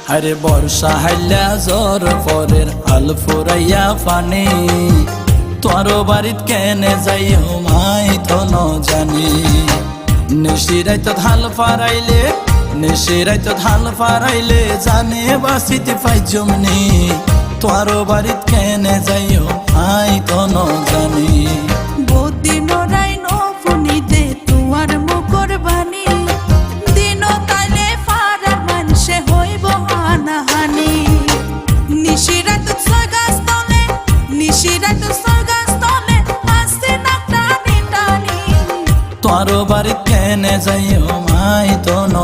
আরে বর্ষা হাইলা জ্বর পরের আল ফুরাইয়া ফানি তোর বাড়িত কেনে যাইও মাই তো ন জানি নিশিরাই তো ধাল ফারাইলে নিশিরাই তো ধাল ফারাইলে জানে বাসিতে পাই জমনি তোর বাড়িত কেনে যাইও মাই তো ন জানি বদিন রাই নফুনিতে তুয়ার মুকর বানি দিন তাইলে ফারার মানুষে হইব হানাহানি নিশিরাত সগাস তলে নিশিরাত সগাস তলে আসে না টানি টানি তোর বাড়িত কেনে যাইও মাই তো ন